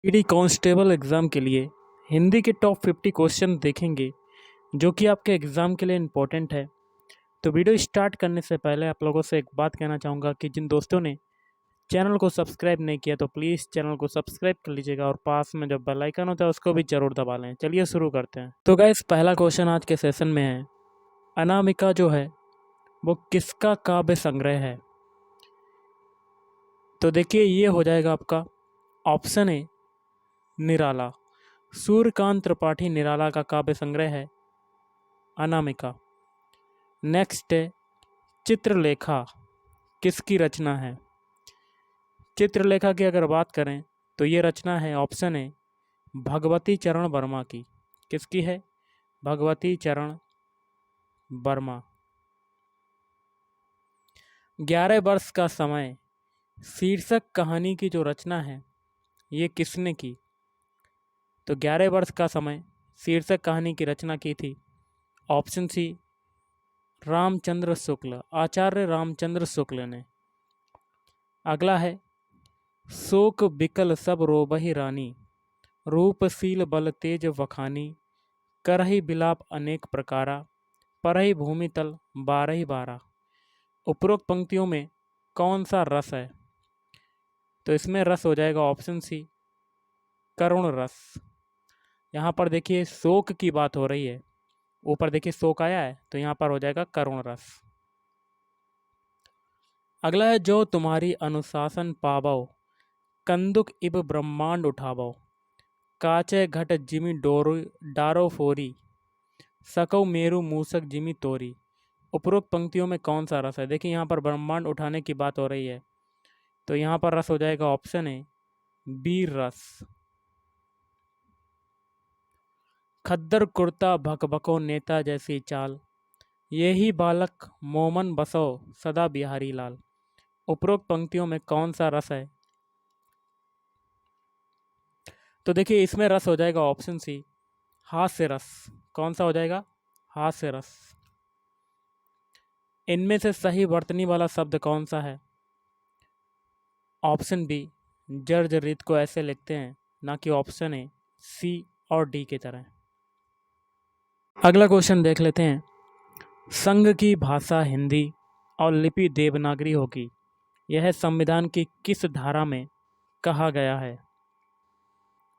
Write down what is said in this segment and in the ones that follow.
ED constable exam के लिए हिंदी के टॉप 50 क्वेश्चन देखेंगे जो कि आपके एग्ज़ाम के लिए इम्पोर्टेंट है। तो वीडियो स्टार्ट करने से पहले आप लोगों से एक बात कहना चाहूँगा कि जिन दोस्तों ने चैनल को सब्सक्राइब नहीं किया तो प्लीज़ चैनल को सब्सक्राइब कर लीजिएगा और पास में जो बेल आइकन होता है उसको भी ज़रूर दबा लें। चलिए शुरू करते हैं। तो गाइस पहला क्वेश्चन आज के सेशन में है, अनामिका जो है वो किसका काव्य संग्रह है? तो देखिए ये हो जाएगा आपका ऑप्शन ए निराला। सूर्यकांत त्रिपाठी निराला का काव्य संग्रह है अनामिका। नेक्स्ट है चित्रलेखा, किसकी रचना है? चित्रलेखा की अगर बात करें तो ये रचना है ऑप्शन है भगवती चरण वर्मा की। किसकी है? भगवती चरण वर्मा। 11 वर्ष का समय शीर्षक कहानी की जो रचना है ये किसने की? तो 11 वर्ष का समय शीर्षक कहानी की रचना की थी ऑप्शन सी रामचंद्र शुक्ल, आचार्य रामचंद्र शुक्ल ने। अगला है शोक बिकल सब रोबहि रानी, रूपशील बल तेज वखानी, करहि बिलाप अनेक प्रकारा, परहि भूमि तल बारहि बारा। उपरोक्त पंक्तियों में कौन सा रस है? तो इसमें रस हो जाएगा ऑप्शन सी करुण रस। यहाँ पर देखिए शोक की बात हो रही है, ऊपर देखिए शोक आया है तो यहाँ पर हो जाएगा करुण रस। अगला है जो तुम्हारी अनुशासन पावो, कंदुक इब ब्रह्मांड उठावो, काचे घट जिमि डोरो डारो फोरी, सकौ मेरु मूसक जिमि तोरी। उपरोक्त पंक्तियों में कौन सा रस है? देखिए यहाँ पर ब्रह्मांड उठाने की बात हो रही है तो यहाँ पर रस हो जाएगा ऑप्शन है वीर रस। खद्दर कुर्ता भकभको नेता जैसी चाल, यही बालक मोमन बसो सदा बिहारी लाल। उपरोक्त पंक्तियों में कौन सा रस है? तो देखिए इसमें रस हो जाएगा ऑप्शन सी हास्य रस। कौन सा हो जाएगा? हास्य रस। इनमें से सही वर्तनी वाला शब्द कौन सा है? ऑप्शन बी जर्जरित को ऐसे लिखते हैं, ना कि ऑप्शन ए सी और डी की तरह। अगला क्वेश्चन देख लेते हैं, संघ की भाषा हिंदी और लिपि देवनागरी होगी, यह संविधान की किस धारा में कहा गया है?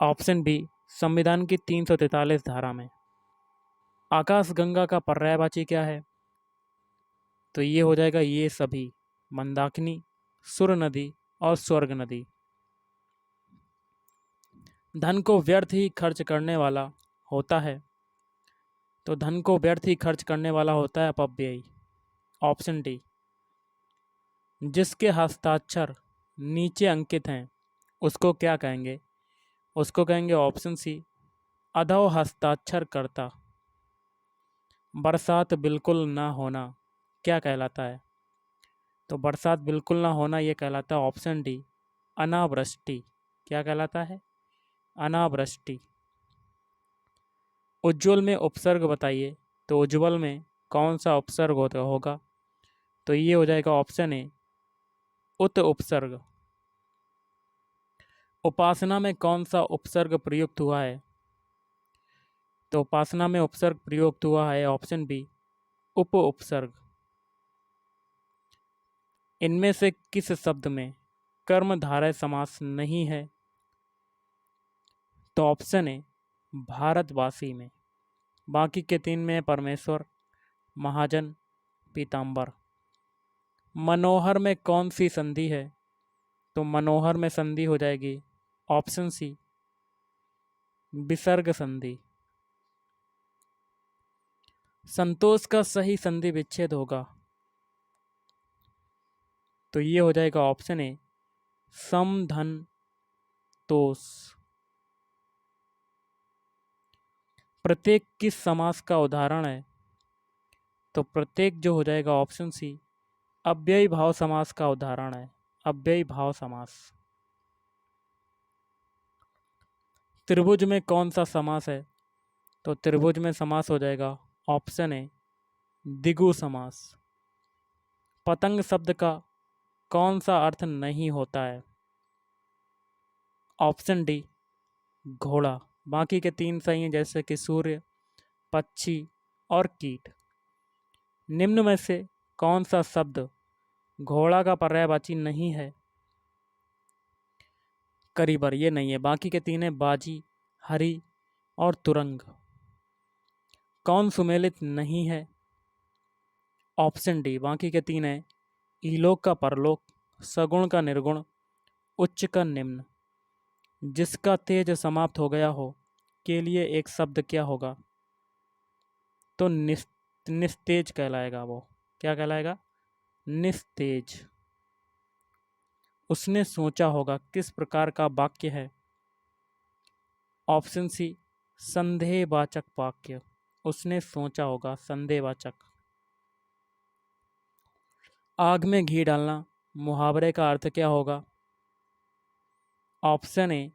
ऑप्शन बी संविधान की 343 धारा में। आकाशगंगा का पर्यायवाची क्या है? तो ये हो जाएगा ये सभी, मंदाकिनी, सुर नदी और स्वर्ग नदी। धन को व्यर्थ ही खर्च करने वाला होता है, तो धन को व्यर्थ ही खर्च करने वाला होता है अपव्ययी। Option D. जिसके हस्ताक्षर नीचे अंकित हैं उसको क्या कहेंगे? उसको कहेंगे ऑप्शन सी अधो हस्ताक्षर करता। बरसात बिल्कुल ना होना क्या कहलाता है? तो बरसात बिल्कुल ना होना ये कहलाता है ऑप्शन डी अनावृष्टि। क्या कहलाता है? अनावृष्टि। उज्ज्वल में उपसर्ग बताइए, तो उज्ज्वल में कौन सा उपसर्ग होगा? तो ये हो जाएगा ऑप्शन ए उत उपसर्ग। उपासना में कौन सा उपसर्ग प्रयुक्त हुआ है? तो उपासना में उपसर्ग प्रयुक्त हुआ है ऑप्शन बी उप उपसर्ग। इनमें से किस शब्द में कर्मधारय समास नहीं है? तो ऑप्शन ए भारतवासी में। बाकी के 3 में परमेश्वर, महाजन, पीताम्बर। मनोहर में कौन सी संधि है? तो मनोहर में संधि हो जाएगी ऑप्शन सी विसर्ग संधि। संतोष का सही संधि विच्छेद होगा, तो ये हो जाएगा ऑप्शन ए सम धन तोष। प्रत्येक किस समास का उदाहरण है? तो प्रत्येक जो हो जाएगा ऑप्शन सी अव्ययी भाव समास का उदाहरण है, अव्ययी भाव समास। त्रिभुज में कौन सा समास है? तो त्रिभुज में समास हो जाएगा ऑप्शन ए द्विगु समास। पतंग शब्द का कौन सा अर्थ नहीं होता है? ऑप्शन डी घोड़ा। बाकी के 3 सही हैं, जैसे कि सूर्य, पक्षी और कीट। निम्न में से कौन सा शब्द घोड़ा का पर्यायवाची नहीं है? करीबर, ये नहीं है। बाकी के 3 है बाजी, हरी और तुरंग। कौन सुमेलित नहीं है? Option D. बाकी के 3 है इलोक का परलोक, सगुण का निर्गुण, उच्च का निम्न। जिसका तेज समाप्त हो गया हो के लिए एक शब्द क्या होगा? तो निस्तेज कहलाएगा वो। क्या कहलाएगा? निस्तेज। उसने सोचा होगा किस प्रकार का वाक्य है? ऑप्शन सी, संदेहवाचक वाक्य। उसने सोचा होगा, संदेहवाचक। आग में घी डालना, मुहावरे का अर्थ क्या होगा? ऑप्शन ए,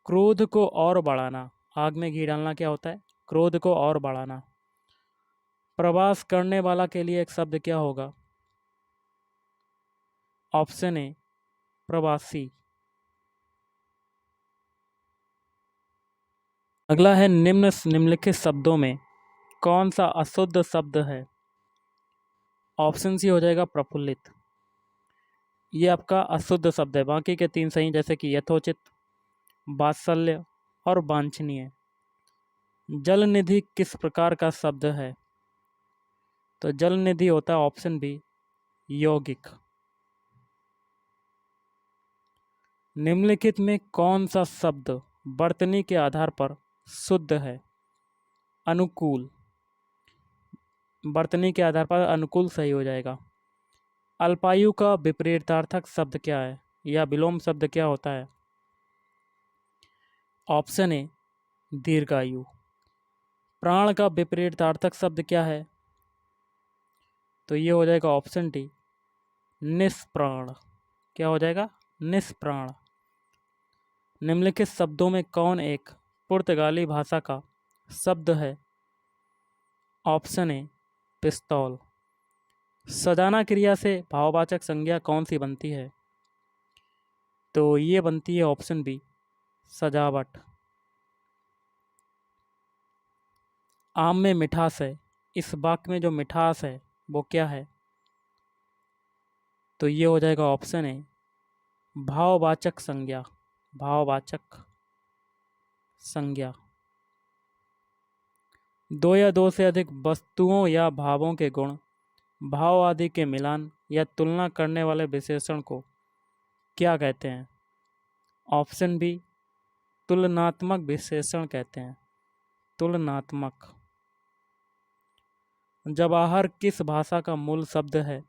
क्रोध को और बढ़ाना। आग में घी डालना क्या होता है? क्रोध को और बढ़ाना। प्रवास करने वाला के लिए एक शब्द क्या होगा? ऑप्शन ए, प्रवासी। अगला है निम्नलिखित शब्दों में कौन सा अशुद्ध शब्द है? ऑप्शन सी हो जाएगा प्रफुल्लित। ये आपका अशुद्ध शब्द है। बाकी के 3 सही, जैसे कि यथोचित, वात्सल्य और वांछनीय। जल निधि किस प्रकार का शब्द है? तो जल निधि होता है ऑप्शन बी, यौगिक। निम्नलिखित में कौन सा शब्द वर्तनी के आधार पर शुद्ध है? अनुकूल। वर्तनी के आधार पर अनुकूल सही हो जाएगा। अल्पायु का विपरीतार्थक शब्द क्या है, या विलोम शब्द क्या होता है? ऑप्शन ए, दीर्घायु। प्राण का विपरीतार्थक शब्द क्या है? तो ये हो जाएगा ऑप्शन डी, निष्प्राण। क्या हो जाएगा? निष्प्राण। निम्नलिखित शब्दों में कौन एक पुर्तगाली भाषा का शब्द है? ऑप्शन ए, पिस्तौल। सजाना क्रिया से भाववाचक संज्ञा कौन सी बनती है? तो ये बनती है ऑप्शन बी, सजावट। आम में मिठास है, इस वाक्य में जो मिठास है वो क्या है? तो ये हो जाएगा ऑप्शन ए, भाववाचक संज्ञा। भाववाचक संज्ञा। 2 या 2 से अधिक वस्तुओं या भावों के गुण, भाव आदि के मिलान या तुलना करने वाले विशेषण को क्या कहते हैं? ऑप्शन बी, तुलनात्मक विशेषण कहते हैं। तुलनात्मक। जवाहर किस भाषा का मूल शब्द है?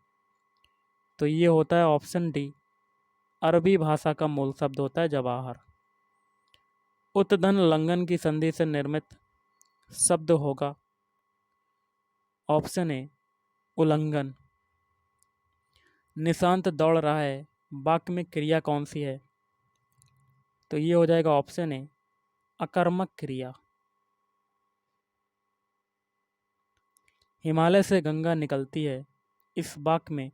तो ये होता है ऑप्शन डी, अरबी भाषा का मूल शब्द होता है जवाहर। उत्धन लंघन की संधि से निर्मित शब्द होगा? ऑप्शन ए, उल्लंघन। निशांत दौड़ रहा है, वाक्य में क्रिया कौन सी है? तो ये हो जाएगा ऑप्शन ए, अकर्मक क्रिया। हिमालय से गंगा निकलती है, इस वाक्य में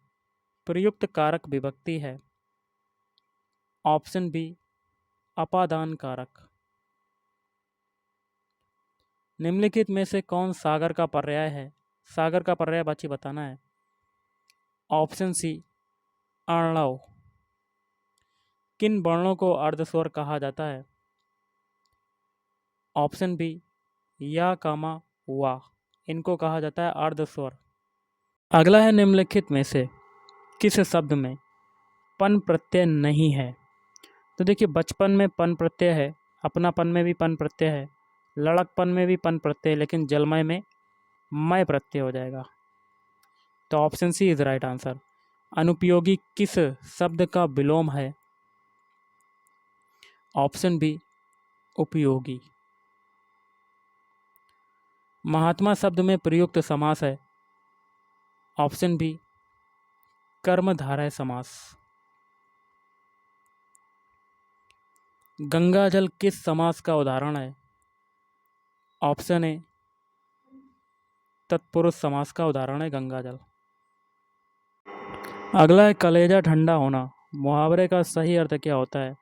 प्रयुक्त कारक विभक्ति है? ऑप्शन बी, अपादान कारक। निम्नलिखित में से कौन सागर का पर्याय है? सागर का पर्यायवाची बताना है। Option C, Arnav. किन वर्णों को अर्धस्वर कहा जाता है? ऑप्शन बी, या कामा वा, इनको कहा जाता है अर्धस्वर। अगला है निम्नलिखित में से किस शब्द में पन प्रत्यय नहीं है? तो देखिए, बचपन में पन प्रत्यय है, अपनापन में भी पन प्रत्यय है, लड़कपन में भी पन प्रत्यय है, लेकिन जलमय में मय प्रत्यय हो जाएगा। तो option C is right answer. अनुपयोगी किस शब्द का विलोम है? ऑप्शन बी, उपयोगी। महात्मा शब्द में प्रयुक्त समास है? ऑप्शन बी, कर्मधारय समास। गंगा जल किस समास का उदाहरण है? ऑप्शन ए, तत्पुरुष समास का उदाहरण है गंगा जल। अगला है कलेजा ठंडा होना, मुहावरे का सही अर्थ क्या होता है?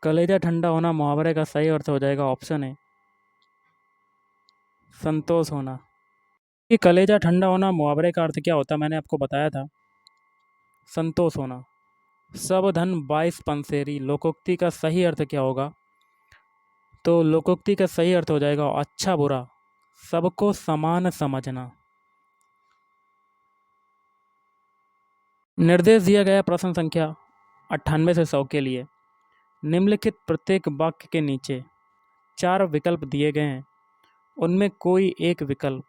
कलेजा ठंडा होना मुहावरे का सही अर्थ हो जाएगा ऑप्शन है संतोष होना। ये कलेजा ठंडा होना मुहावरे का अर्थ क्या होता है मैंने आपको बताया था, संतोष होना। सब धन 22 पंसेरी लोकोक्ति का सही अर्थ क्या होगा? तो लोकोक्ति का सही अर्थ हो जाएगा अच्छा बुरा, सबको समान समझना। निर्देश दिया गया प्रश्न संख्या 98 से 100 के लिए। निम्नलिखित प्रत्येक वाक्य के नीचे 4 विकल्प दिए गए हैं, उनमें कोई एक विकल्प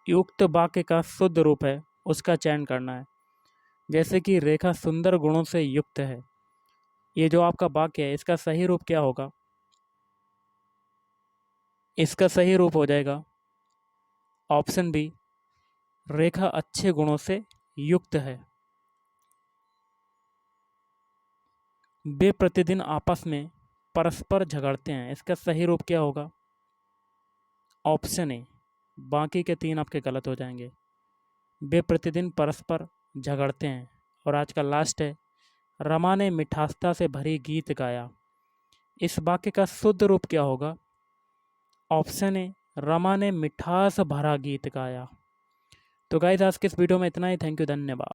युक्त वाक्य का शुद्ध रूप है, उसका चयन करना है। जैसे कि रेखा सुंदर गुणों से युक्त है, ये जो आपका वाक्य है इसका सही रूप क्या होगा? इसका सही रूप हो जाएगा ऑप्शन बी, रेखा अच्छे गुणों से युक्त है। वे प्रतिदिन आपस में परस्पर झगड़ते हैं, इसका सही रूप क्या होगा? ऑप्शन ए, बाकी के 3 आपके गलत हो जाएंगे। वे प्रतिदिन परस्पर झगड़ते हैं। और आज का लास्ट है, रमा ने मिठासता से भरी गीत गाया, इस वाक्य का शुद्ध रूप क्या होगा? ऑप्शन ए, रमा ने मिठास भरा गीत गाया। तो गाइस आज के इस वीडियो में इतना ही। थैंक यू, धन्यवाद।